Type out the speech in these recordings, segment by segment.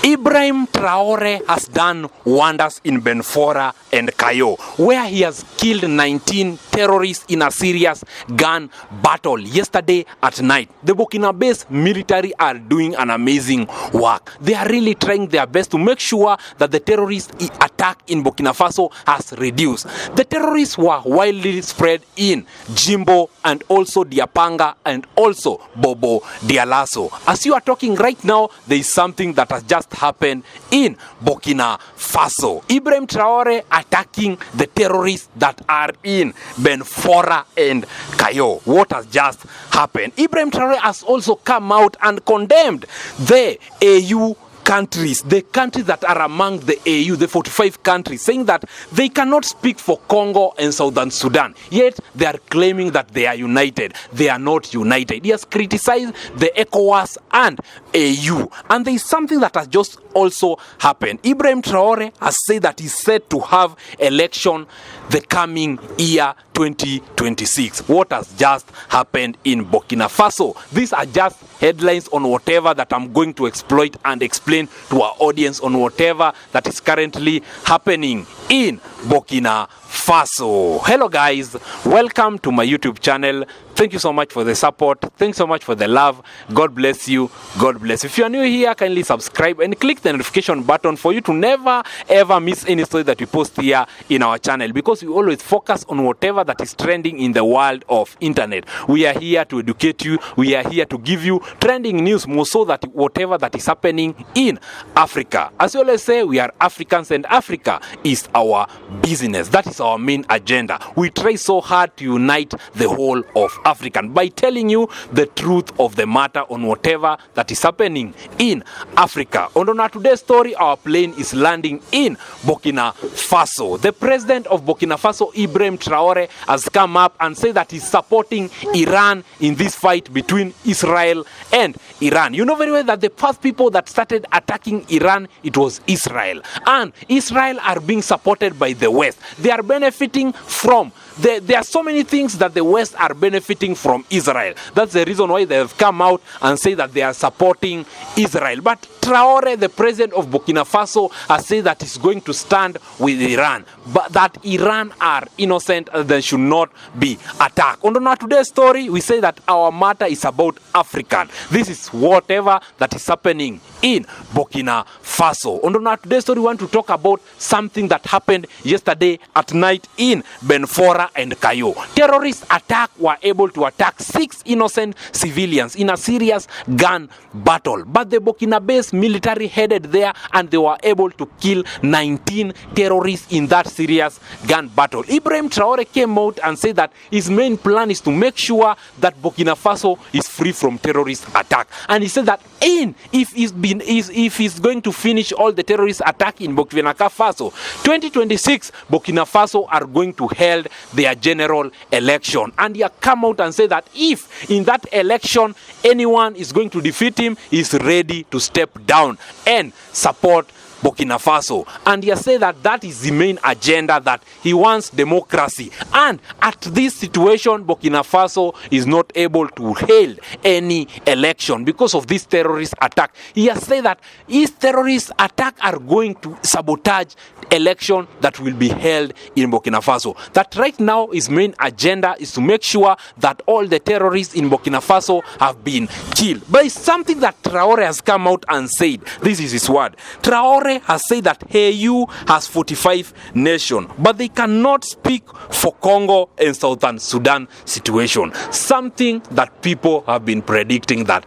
Ibrahim Traore has done wonders in Benfora and Kayo, where he has killed 19 terrorists in a serious gun battle yesterday at night. The Burkina-based military are doing an amazing work. They are really trying their best to make sure that the terrorist attack in Burkina Faso has reduced. The terrorists were widely spread in Jimbo and also Diapanga and also Bobo Dialaso. As you are talking right now, there is something that has just happened in Burkina Faso. Ibrahim Traore attacking the terrorists that are in Benfora and Kayo. What has just happened? Ibrahim Traore has also come out and condemned the AU countries, the countries that are among the AU, the 45 countries, saying that they cannot speak for Congo and Southern Sudan. Yet they are claiming that they are united. They are not united. He has criticized the ECOWAS and AU. And there is something that has just also happened. Ibrahim Traore has said that he's set to have election the coming year 2026. What has just happened in Burkina Faso? These are just headlines on whatever that I'm going to exploit and explain to our audience on whatever that is currently happening in Burkina Faso. Hello guys, welcome to my YouTube channel. Thank you so much for the support. Thanks so much for the love. God bless you. God bless. If you are new here, kindly subscribe and click the notification button for you to never ever miss any story that we post here in our channel, because we always focus on whatever that is trending in the world of internet. We are here to educate you. We are here to give you trending news, more so that whatever that is happening in Africa. As we always say, we are Africans and Africa is our business. That is our main agenda. We try so hard to unite the whole of African by telling you the truth of the matter on whatever that is happening in Africa. And on our today's story, our plane is landing in Burkina Faso. The president of Burkina Faso, Ibrahim Traore, has come up and said that he's supporting Iran in this fight between Israel and Iran. You know very well that the first people that started attacking Iran, it was Israel. And Israel are being supported by the West. They are benefiting from there are so many things that the West are benefiting from Israel. That's the reason why they have come out and say that they are supporting Israel. But Traore, the president of Burkina Faso, has said that he's going to stand with Iran, but that Iran are innocent and they should not be attacked. And on our today's story, we say that our matter is about African. This is whatever that is happening in Burkina Faso. And on our today's story, we want to talk about something that happened yesterday at night in Benfora and Kayo. Terrorist were able to attack 6 innocent civilians in a serious gun battle. But the Burkina-based military headed there and they were able to kill 19 terrorists in that serious gun battle. Ibrahim Traore came out and said that his main plan is to make sure that Burkina Faso is free from terrorist attack. And he said that if he's going to finish all the terrorist attack in Burkina Faso, 2026, Burkina Faso are going to hold their general election. And he come out and say that if in that election anyone is going to defeat him, he's ready to step down and support Burkina Faso. And he said that that is the main agenda, that he wants democracy. And at this situation, Burkina Faso is not able to hold any election because of this terrorist attack. He has said that his terrorist attack are going to sabotage election that will be held in Burkina Faso. That right now his main agenda is to make sure that all the terrorists in Burkina Faso have been killed. But it's something that Traore has come out and said. This is his word. Traore has said that AU has 45 nations, but they cannot speak for Congo and Southern Sudan situation. Something that people have been predicting, that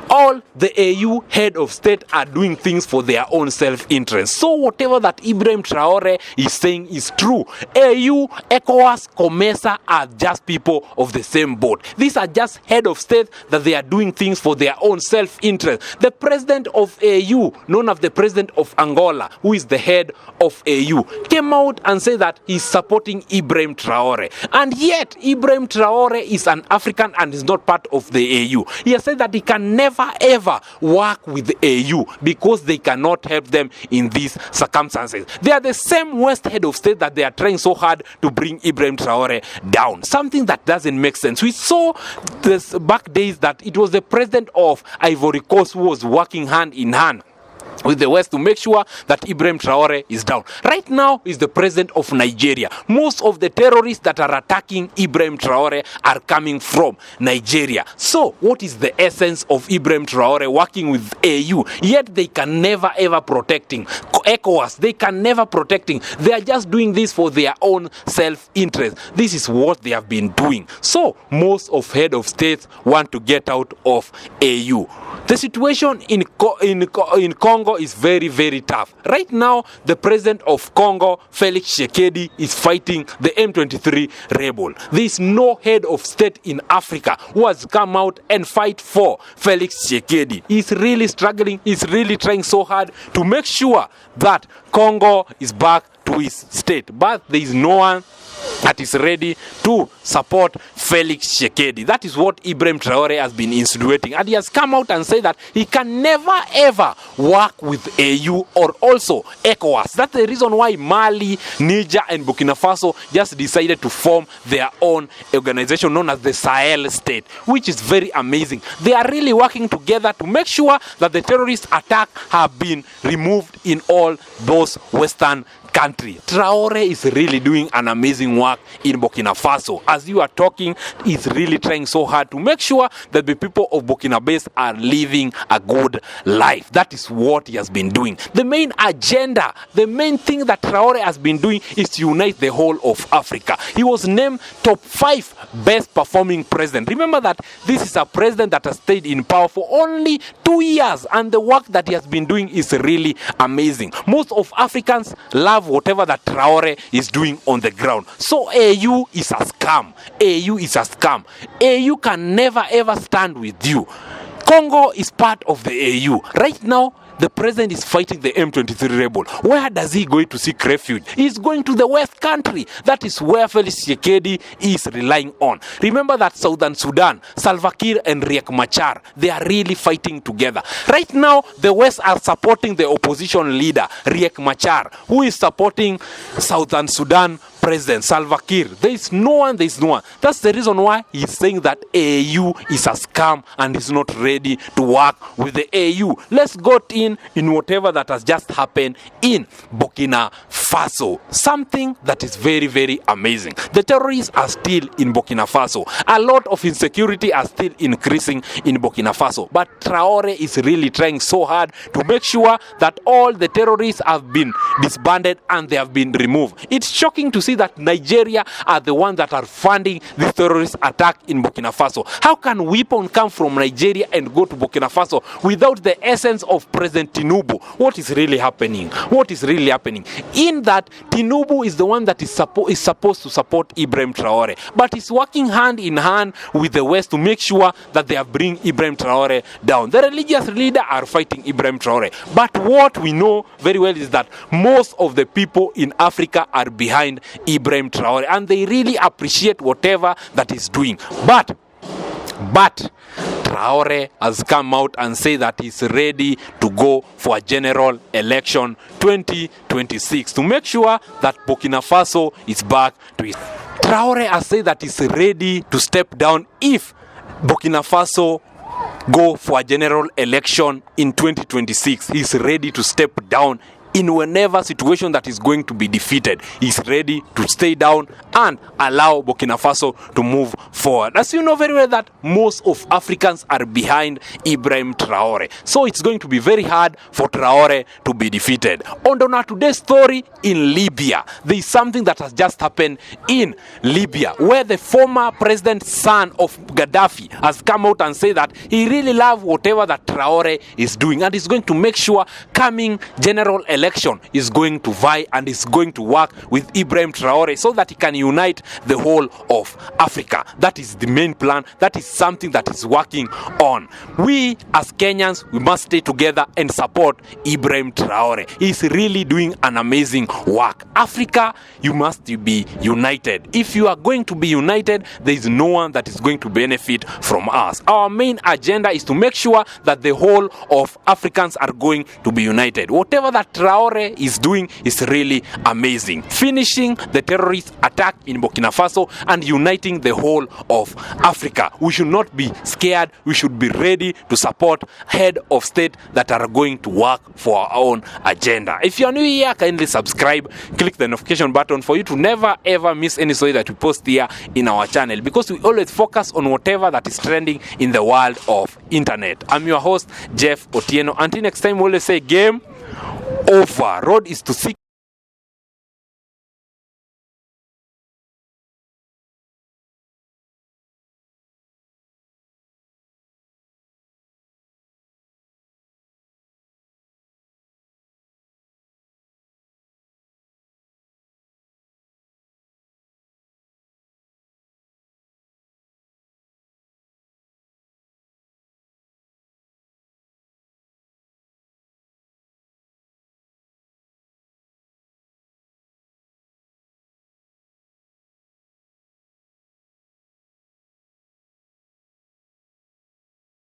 all the AU head of state are doing things for their own self-interest. So whatever that Ibrahim Traore is saying is true. AU, ECOWAS, COMESA are just people of the same boat. These are just head of state that they are doing things for their own self-interest. The president of AU, known as the president of Angola, who is the head of AU, came out and said that he's supporting Ibrahim Traore. And yet, Ibrahim Traore is an African and is not part of the AU. He has said that he can never ever work with the AU because they cannot help them in these circumstances. They are the same West head of state that they are trying so hard to bring Ibrahim Traore down. Something that doesn't make sense. We saw this back days that it was the president of Ivory Coast who was working hand in hand with the West to make sure that Ibrahim Traore is down. Right now is the president of Nigeria. Most of the terrorists that are attacking Ibrahim Traore are coming from Nigeria. So what is the essence of Ibrahim Traore working with AU? Yet they can never ever protecting ECOWAS. They can never protecting. They are just doing this for their own self-interest. This is what they have been doing. So most of head of states want to get out of AU. The situation in Congo is very, very tough. Right now, the president of Congo, Felix Tshisekedi, is fighting the M23 rebel. There is no head of state in Africa who has come out and fight for Felix Tshisekedi. He's really struggling. He's really trying so hard to make sure that Congo is back to his state. But there is no one that is ready to support Felix Tshisekedi. That is what Ibrahim Traore has been insinuating, and he has come out and said that he can never ever work with AU or also ECOWAS. That's the reason why Mali, Niger and Burkina Faso just decided to form their own organization known as the Sahel State, which is very amazing. They are really working together to make sure that the terrorist attack have been removed in all those Western country. Traore is really doing an amazing work in Burkina Faso. As you are talking, he's really trying so hard to make sure that the people of Burkina Faso are living a good life. That is what he has been doing. The main agenda, the main thing that Traore has been doing is to unite the whole of Africa. He was named top 5 best performing president. Remember that this is a president that has stayed in power for only 2 years, and the work that he has been doing is really amazing. Most of Africans love whatever that Traore is doing on the ground. So AU is a scam. AU is a scam. AU can never ever stand with you. Congo is part of the AU. Right now, the president is fighting the M23 rebel. Where does he go to seek refuge? He's going to the West country. That is where Felix Tshisekedi is relying on. Remember that Southern Sudan, Salva Kiir and Riek Machar, they are really fighting together. Right now, the West are supporting the opposition leader, Riek Machar, who is supporting Southern Sudan President Salva Kiir. There is no one. That's the reason why he's saying that AU is a scam and is not ready to work with the AU. Let's go in whatever that has just happened in Burkina Faso. Something that is very, very amazing. The terrorists are still in Burkina Faso. A lot of insecurity are still increasing in Burkina Faso. But Traore is really trying so hard to make sure that all the terrorists have been disbanded and they have been removed. It's shocking to see that Nigeria are the ones that are funding this terrorist attack in Burkina Faso. How can weapons come from Nigeria and go to Burkina Faso without the essence of President Tinubu? What is really happening? What is really happening? In that, Tinubu is the one that is supposed to support Ibrahim Traore, but he's working hand in hand with the West to make sure that they have bring Ibrahim Traore down. The religious leaders are fighting Ibrahim Traore, but what we know very well is that most of the people in Africa are behind Ibrahim Traore, and they really appreciate whatever that he's doing. But Traore has come out and said that he's ready to go for a general election 2026 to make sure that Burkina Faso is back to his. Traore has said that he's ready to step down if Burkina Faso go for a general election in 2026. He's ready to step down in whenever situation that is going to be defeated. He's ready to stay down and allow Burkina Faso to move forward. As you know very well that most of Africans are behind Ibrahim Traore. So it's going to be very hard for Traore to be defeated. On today's story in Libya, there is something that has just happened in Libya where the former president's son of Gaddafi has come out and said that he really loves whatever that Traore is doing and is going to make sure coming general election is going to vie and is going to work with Ibrahim Traore so that he can unite the whole of Africa. That is the main plan. That is something that is working on. We as Kenyans, we must stay together and support Ibrahim Traore. He's really doing an amazing work. Africa, you must be united. If you are going to be united, there is no one that is going to benefit from us. Our main agenda is to make sure that the whole of Africans are going to be united. Whatever that Traore is doing is really amazing. Finishing the terrorist attack in Burkina Faso and uniting the whole of Africa. We should not be scared. We should be ready to support head of state that are going to work for our own agenda. If you are new here, kindly subscribe, click the notification button for you to never ever miss any story that we post here in our channel, because we always focus on whatever that is trending in the world of internet. I'm your host, Jeff Otieno. Until next time, we always say game over. Road is to seek